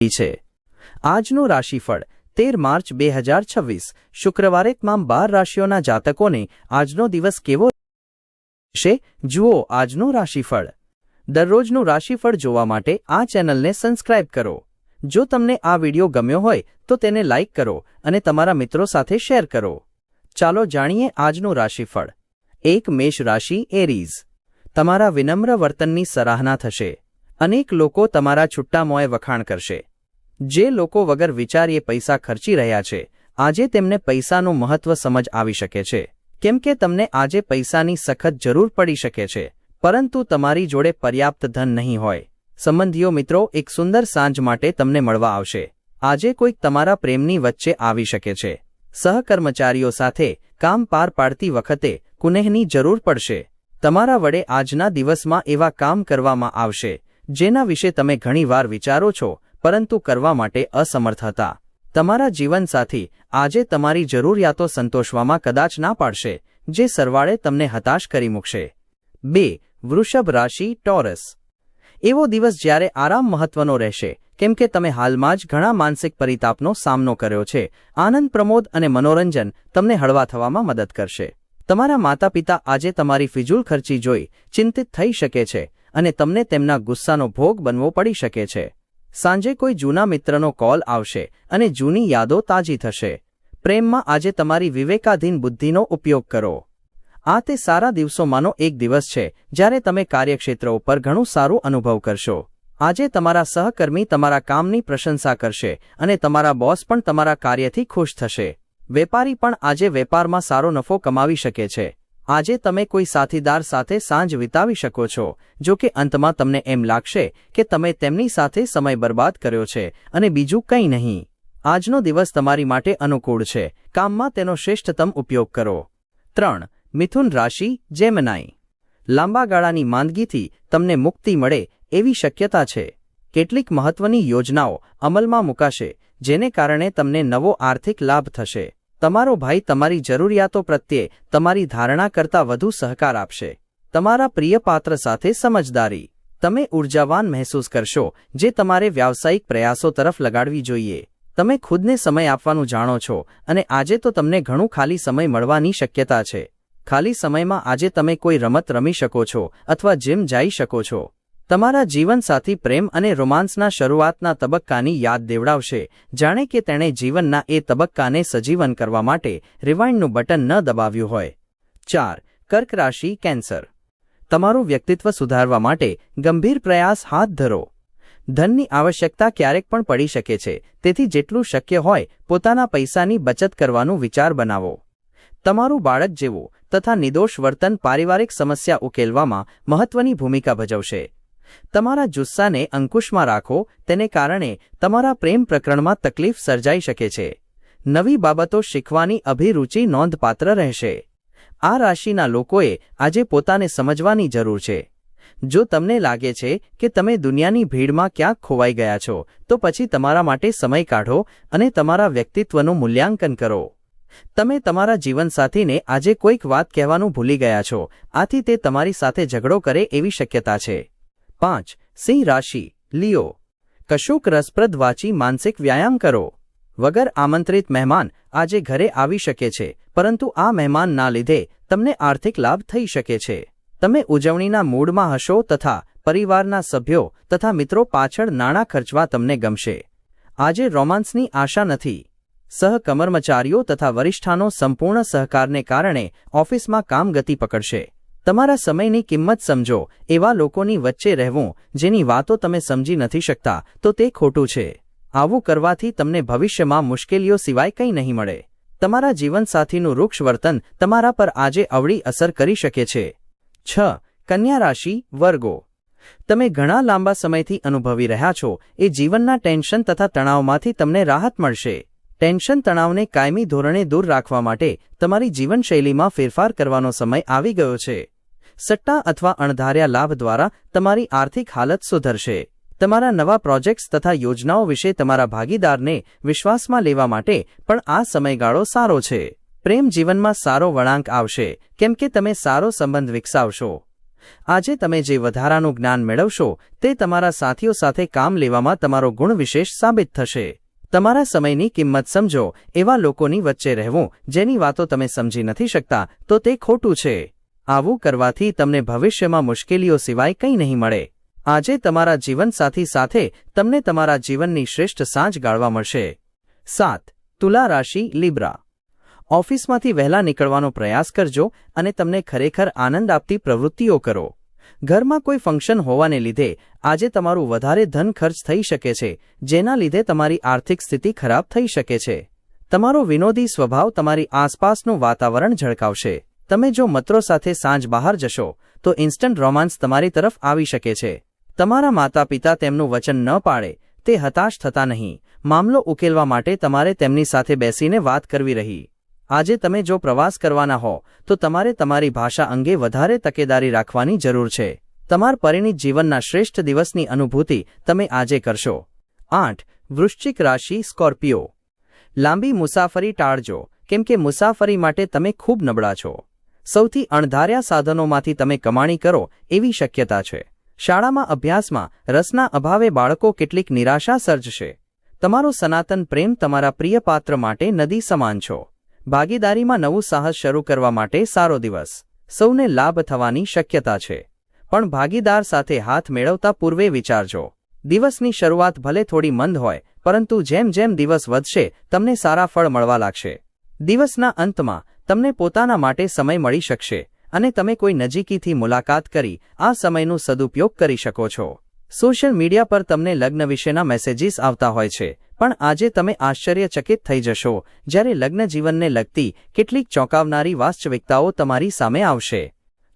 છે। આજનું રાશિફળ 13 માર્ચ 2026 શુક્રવારે તમામ 12 રાશિઓના જાતકોને આજનો દિવસ કેવો રહેશે જુઓ આજનું રાશિફળ। દરરોજનું રાશિફળ જોવા માટે આ ચેનલને સબસ્ક્રાઇબ કરો। જો તમને આ વિડિયો ગમ્યો હોય તો તેને લાઇક કરો અને તમારા મિત્રો સાથે શેર કરો। ચાલો જાણીએ આજનું રાશિફળ। 1 મેષ રાશિ એરીઝ, તમારા વિનમ્ર વર્તનની સરાહના થશે। અનેક લોકો તમારા છુટ્ટા મોંએ વખાણ કરશે। જે લોકો વગર વિચાર્યે પૈસા ખર્ચી રહ્યા છે આજે તેમને પૈસાનું મહત્વ સમજ આવી શકે છે, કેમ કે તમને આજે પૈસાની સખત જરૂર પડી શકે છે, પરંતુ તમારી જોડે પર્યાપ્ત ધન નહીં હોય। સંબંધીઓ મિત્રો એક સુંદર સાંજ માટે તમને મળવા આવશે। આજે કોઈક તમારા પ્રેમની વચ્ચે આવી શકે છે। સહકર્મચારીઓ સાથે કામ પાર પાડતી વખતે કુનેહની જરૂર પડશે। તમારા વડે આજના દિવસમાં એવા કામ કરવામાં આવશે જેના વિશે તમે ઘણીવાર વિચારો છો પરંતુ કરવા માટે અસમર્થ હતા। તમારા જીવનસાથી આજે તમારી જરૂરિયાતો સંતોષવામાં કદાચ ના પાડશે, જે સરવાળે તમને હતાશ કરી મૂકશે। 2 વૃષભ રાશિ ટોરસ, એવો દિવસ જ્યારે આરામ મહત્વનો રહેશે, કેમ કે તમે હાલમાં જ ઘણા માનસિક પરિતાપનો સામનો કર્યો છે। આનંદ, પ્રમોદ અને મનોરંજન તમને હળવા થવામાં મદદ કરશે। તમારા માતા પિતા આજે તમારી ફિજૂલ ખર્ચી જોઈ ચિંતિત થઈ શકે છે અને તમને તેમના ગુસ્સાનો ભોગ બનવો પડી શકે છે। સાંજે કોઈ જૂના મિત્રનો કોલ આવશે અને જૂની યાદો તાજી થશે। પ્રેમમાં આજે તમારી વિવેકાધીન બુદ્ધિનો ઉપયોગ કરો। આ તે સારા દિવસોમાંનો એક દિવસ છે જ્યારે તમે કાર્યક્ષેત્ર ઉપર ઘણું સારું અનુભવ કરશો। આજે તમારા સહકર્મી તમારા કામની પ્રશંસા કરશે અને તમારા બોસ પણ તમારા કાર્યથી ખુશ થશે। વેપારી પણ આજે વેપારમાં સારો નફો કમાવી શકે છે। આજે તમે કોઈ સાથીદાર સાથે સાંજ વિતાવી શકો છો, જો કે અંતમાં તમને એમ લાગશે કે તમે તેમની સાથે સમય બરબાદ કર્યો છે અને બીજું કંઈ નહીં। આજનો દિવસ તમારી માટે અનુકૂળ છે, કામમાં તેનો શ્રેષ્ઠતમ ઉપયોગ કરો। 3 મિથુન રાશિ જેમિનાઈ, લાંબા ગાળાની માંદગીથી તમને મુક્તિ મળે એવી શક્યતા છે। કેટલીક મહત્વની યોજનાઓ અમલમાં મુકાશે જેને કારણે તમને નવો આર્થિક લાભ થશે। તમારો ભાઈ તમારી જરૂરિયાતો પ્રત્યે તમારી ધારણા કરતાં વધુ સહકાર આપશે। તમારા પ્રિય પાત્ર સાથે સમજદારી, તમે ઉર્જાવાન મહેસૂસ કરશો જે તમારે વ્યાવસાયિક પ્રયાસો તરફ લગાડવી જોઈએ। તમે ખુદને સમય આપવાનું જાણો છો અને આજે તો તમને ઘણું ખાલી સમય મળવાની શક્યતા છે। ખાલી સમયમાં આજે તમે કોઈ રમત રમી શકો છો અથવા જીમ જઈ શકો છો। તમારા જીવનસાથી પ્રેમ અને રોમાન્સના શરૂઆતના તબક્કાની યાદ દેવડાવશે, જાણે કે તેણે જીવનના એ તબક્કાને સજીવન કરવા માટે રિવાઇન્ડનું બટન ન દબાવ્યું હોય। 4 કર્ક રાશિ કેન્સર, તમારું વ્યક્તિત્વ સુધારવા માટે ગંભીર પ્રયાસ હાથ ધરો। ધનની આવશ્યકતા ક્યારેક પણ પડી શકે છે, તેથી જેટલું શક્ય હોય પોતાના પૈસાની બચત કરવાનું વિચાર બનાવો। તમારું બાળક જેવું તથા નિર્દોષ વર્તન પારિવારિક સમસ્યા ઉકેલવામાં મહત્વની ભૂમિકા ભજવશે। તમારા જુસ્સાને અંકુશમાં રાખો, તેને કારણે તમારા પ્રેમ પ્રકરણમાં તકલીફ સર્જાઈ શકે છે। નવી બાબતો શીખવાની અભિરુચિ નોંધપાત્ર રહેશે। આ રાશિના લોકોએ આજે પોતાને સમજવાની જરૂર છે। જો તમને લાગે છે કે તમે દુનિયાની ભીડમાં ક્યાંક ખોવાઈ ગયા છો, તો પછી તમારા માટે સમય કાઢો અને તમારા વ્યક્તિત્વનું મૂલ્યાંકન કરો। તમે તમારા જીવનસાથીને આજે કોઈક વાત કહેવાનું ભૂલી ગયા છો, આથી તે તમારી સાથે ઝઘડો કરે એવી શક્યતા છે। 5 સિંહ રાશિ લિયો, કશુંક રસપ્રદ વાંચી માનસિક વ્યાયામ કરો। વગર આમંત્રિત મહેમાન આજે ઘરે આવી શકે છે, પરંતુ આ મહેમાનના લીધે તમને આર્થિક લાભ થઈ શકે છે। તમે ઉજવણીના મૂડમાં હશો તથા પરિવારના સભ્યો તથા મિત્રો પાછળ નાણાં ખર્ચવા તમને ગમશે। આજે રોમાન્સની આશા નથી। સહકર્મચારીઓ તથા વરિષ્ઠાનો સંપૂર્ણ સહકારને કારણે ઓફિસમાં કામ ગતિ પકડશે। તમારા સમયની કિંમત સમજો। એવા લોકોની વચ્ચે રહેવું જેની વાતો તમે સમજી નથી શકતા તો તે ખોટું છે। આવું કરવાથી તમને ભવિષ્યમાં મુશ્કેલીઓ સિવાય કંઈ નહીં મળે। તમારા જીવનસાથીનું વૃક્ષ વર્તન તમારા પર આજે અવળી અસર કરી શકે છે। 6 કન્યા રાશિ વર્ગો, તમે ઘણા લાંબા સમયથી અનુભવી રહ્યા છો એ જીવનના ટેન્શન તથા તણાવમાંથી તમને રાહત મળશે। ટેન્શન તણાવને કાયમી ધોરણે દૂર રાખવા માટે તમારી જીવનશૈલીમાં ફેરફાર કરવાનો સમય આવી ગયો છે। સટ્ટા અથવા અણધાર્યા લાભ દ્વારા તમારી આર્થિક હાલત સુધરશે। તમારા નવા પ્રોજેક્ટ્સ તથા યોજનાઓ વિશે તમારા ભાગીદારને વિશ્વાસમાં લેવા માટે પણ આ સમયગાળો સારો છે। પ્રેમ જીવનમાં સારો વળાંક આવશે કેમ કે તમે સારો સંબંધ વિકસાવશો। આજે તમે જે વધારાનું જ્ઞાન મેળવશો તે તમારા સાથીઓ સાથે કામ લેવામાં તમારો ગુણ વિશેષ સાબિત થશે. તમારા સમયની કિંમત સમજો. એવા લોકોની વચ્ચે રહેવું જેની વાતો તમે સમજી નથી શકતા તો તે ખોટું છે. આવું કરવાથી તમને ભવિષ્યમાં મુશ્કેલીઓ સિવાય કંઈ નહીં મળે. આજે તમારા જીવનસાથી સાથે તમને તમારા જીવનની શ્રેષ્ઠ સાંજ ગાળવા મળશે. 7. તુલા રાશિ લિબ્રા. ઓફિસમાંથી વહેલા નીકળવાનો પ્રયાસ કરજો અને તમને ખરેખર આનંદ આપતી પ્રવૃત્તિઓ કરો. ઘરમાં કોઈ ફંક્શન હોવાને લીધે આજે તમારું વધારે ધન ખર્ચ થઈ શકે છે, જેના લીધે તમારી આર્થિક સ્થિતિ ખરાબ થઈ શકે છે. તમારો વિનોદી સ્વભાવ તમારી આસપાસનું વાતાવરણ ઝળકાવશે. તમે જો મિત્રો સાથે સાંજ બહાર જશો તો ઇન્સ્ટન્ટ રોમાન્સ તમારી તરફ આવી શકે છે. તમારા માતા પિતા તેમનું વચન ન પાળે તે હતાશ થતા નહીં. મામલો ઉકેલવા માટે તમારે તેમની સાથે બેસીને વાત કરવી રહી. આજે તમે જો પ્રવાસ કરવાના હો તો તમારે તમારી ભાષા અંગે વધારે તકેદારી રાખવાની જરૂર છે. તમારા પરિણીત જીવનના શ્રેષ્ઠ દિવસની અનુભૂતિ તમે આજે કરશો. 8. વૃશ્ચિક રાશિ સ્કોર્પિયો. લાંબી મુસાફરી ટાળજો કેમ કે મુસાફરી માટે તમે ખૂબ નબળા છો. સૌથી અણધાર્યા સાધનોમાંથી તમે કમાણી કરો એવી શક્યતા છે. શાળામાં અભ્યાસમાં રસના અભાવે બાળકો કેટલીક નિરાશા સર્જશે. તમારો સનાતન પ્રેમ તમારા પ્રિય પાત્ર માટે નદી સમાન છો. ભાગીદારીમાં નવું સાહસ શરૂ કરવા માટે સારો દિવસ. સૌને લાભ થવાની શક્યતા છે, પણ ભાગીદાર સાથે હાથ મેળવતા પૂર્વે વિચારજો. દિવસની શરૂઆત ભલે થોડી મંદ હોય પરંતુ જેમ જેમ દિવસ વધશે તમને સારા ફળ મળવા લાગશે. દિવસના અંતમાં તમને પોતાના માટે સમય મળી શકશે અને તમે કોઈ નજીકીથી મુલાકાત કરી આ સમયનો સદુપયોગ કરી શકો છો. સોશિયલ મીડિયા પર તમને લગ્ન વિશેના મેસેજીસ આવતા હોય છે, પણ આજે તમે આશ્ચર્યચકિત થઈ જશો જ્યારે લગ્ન જીવનને લગતી કેટલીક ચોંકાવનારી વાસ્તવિકતાઓ તમારી સામે આવશે.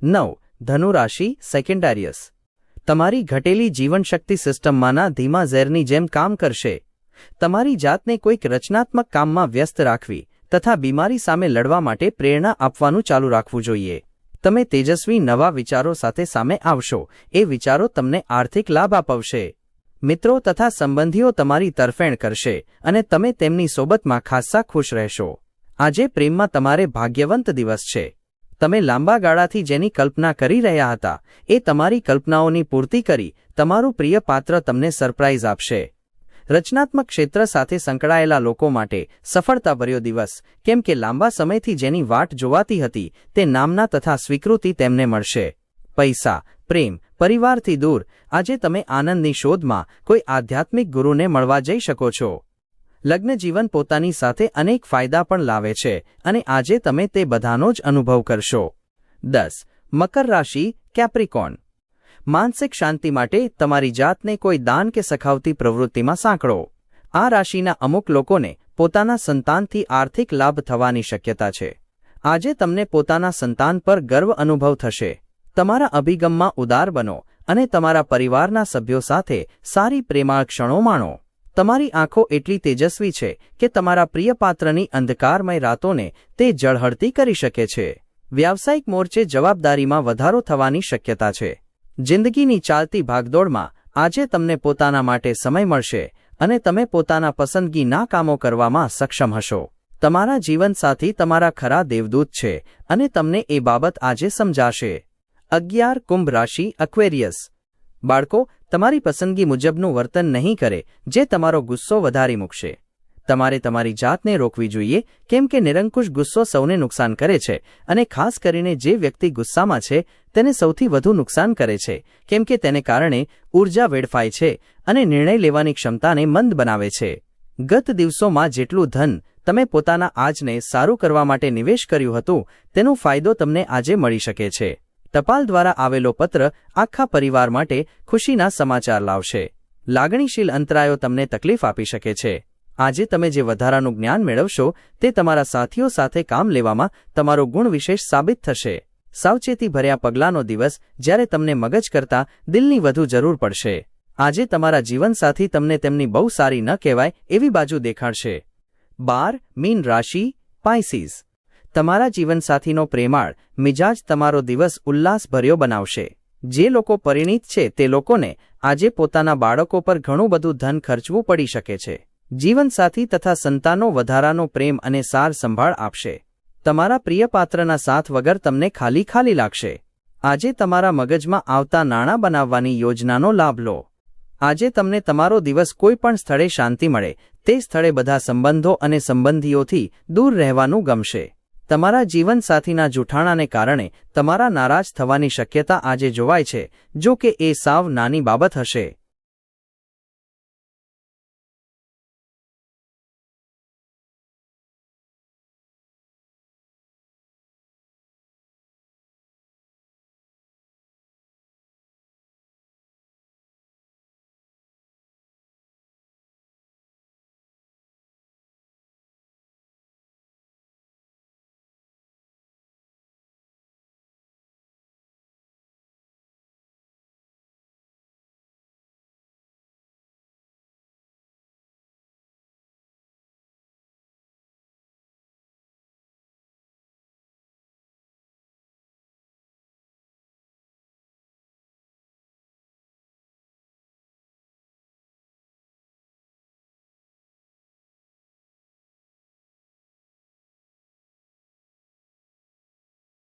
9. ધનુ રાશિ સેકન્ડારિયસ. તમારી ઘટેલી જીવનશક્તિ સિસ્ટમમાંના ધીમા ઝેરની જેમ કામ કરશે. તમારી જાતને કોઈક રચનાત્મક કામમાં વ્યસ્ત રાખવી તથા બીમારી સામે લડવા માટે પ્રેરણા આપવાનું ચાલુ રાખવું જોઈએ. તમે તેજસ્વી નવા વિચારો સાથે સામે આવશો. એ વિચારો તમને આર્થિક લાભ અપાવશે. મિત્રો તથા સંબંધીઓ તમારી તરફેણ કરશે અને તમે તેમની સોબતમાં ખાસ્સા ખુશ રહેશો. આજે પ્રેમમાં તમારે ભાગ્યવંત દિવસ છે. તમે લાંબા ગાળાથી જેની કલ્પના કરી રહ્યા હતા એ તમારી કલ્પનાઓની પૂર્તિ કરી તમારું પ્રિય પાત્ર તમને સરપ્રાઇઝ આપશે. રચનાત્મક ક્ષેત્ર સાથે સંકળાયેલા લોકો માટે સફળતાભર્યો દિવસ, કેમ કે લાંબા સમયથી જેની વાટ જોવાતી હતી તે નામના તથા સ્વીકૃતિ તેમને મળશે. પૈસા, પ્રેમ, પરિવારથી દૂર આજે તમે આનંદની શોધમાં કોઈ આધ્યાત્મિક ગુરુને મળવા જઈ શકો છો. લગ્ન જીવન પોતાની સાથે અનેક ફાયદા પણ લાવે છે અને આજે તમે તે બધાનો જ અનુભવ કરશો. 10. મકર રાશિ કેપ્રિકોર્ન. માનસિક શાંતિ માટે તમારી જાતને કોઈ દાન કે સખાવતી પ્રવૃત્તિમાં સાંકળો. આ રાશિના અમુક લોકોને પોતાના સંતાનથી આર્થિક લાભ થવાની શક્યતા છે. આજે તમને પોતાના સંતાન પર ગર્વ અનુભવ થશે. તમારા અભિગમમાં ઉદાર બનો અને તમારા પરિવારના સભ્યો સાથે સારી પ્રેમાળ ક્ષણો માણો. તમારી આંખો એટલી તેજસ્વી છે કે તમારા પ્રિય પાત્રની અંધકારમય રાતોને તે ઝળહળતી કરી શકે છે. વ્યાવસાયિક મોરચે જવાબદારીમાં વધારો થવાની શક્યતા છે. જિંદગીની ચાલતી ભાગદોડમાં આજે તમને પોતાના માટે સમય મળશે અને તમે પોતાના પસંદગીના કામો કરવામાં સક્ષમ હશો. તમારા જીવનસાથી તમારા ખરા દેવદૂત છે અને તમને એ બાબત આજે સમજાશે. 11. કુંભ રાશિ એક્વેરિયસ. બાળકો તમારી પસંદગી મુજબનું વર્તન નહીં કરે જે તમારો ગુસ્સો વધારી મૂકશે. તમારે તમારી જાતને રોકવી જોઈએ કેમ કે નિરંકુશ ગુસ્સો સૌને નુકસાન કરે છે અને ખાસ કરીને જે વ્યક્તિ ગુસ્સામાં છે તેને સૌથી વધુ નુકસાન કરે છે કેમ કે તેને કારણે ઊર્જા વેડફાય છે અને નિર્ણય લેવાની ક્ષમતાને મંદ બનાવે છે. ગત દિવસોમાં જેટલું ધન તમે પોતાના આજને સારું કરવા માટે નિવેશ કર્યું હતું તેનો ફાયદો તમને આજે મળી શકે છે. ટપાલ દ્વારા આવેલો પત્ર આખા પરિવાર માટે ખુશીના સમાચાર લાવશે. લાગણીશીલ અંતરાયો તમને તકલીફ આપી શકે છે. આજે તમે જે વધારાનું જ્ઞાન મેળવશો તે તમારા સાથીઓ સાથે કામ લેવામાં તમારો ગુણ વિશેષ સાબિત થશે. સાવચેતી ભર્યા પગલાંનો દિવસ જ્યારે તમને મગજ કરતાં દિલની વધુ જરૂર પડશે. આજે તમારા જીવનસાથી તમને તેમની બહુ સારી ન કહેવાય એવી બાજુ દેખાડશે. 12. મીન રાશિ પાઇસીસ. તમારા જીવનસાથીનો પ્રેમાળ મિજાજ તમારો દિવસ ઉલ્લાસભર્યો બનાવશે. જે લોકો પરિણીત છે તે લોકોને આજે પોતાના બાળકો પર ઘણું બધું ધન ખર્ચવું પડી શકે છે. જીવનસાથી તથા સંતાનો વધારાનો પ્રેમ અને સાર સંભાળ આપશે. તમારા પ્રિય પાત્રના સાથ વગર તમને ખાલી ખાલી લાગશે. આજે તમારા મગજમાં આવતા નાણાં બનાવવાની યોજનાનો લાભ લો. આજે તમને તમારો દિવસ કોઈ પણ સ્થળે શાંતિ મળે તે સ્થળે બધા સંબંધો અને સંબંધીઓથી દૂર રહેવાનું ગમશે. તમારા જીવનસાથીના જૂઠાણાને કારણે તમારા નારાજ થવાની શક્યતા આજે જોવાય છે, જો કે એ સાવ નાની બાબત હશે.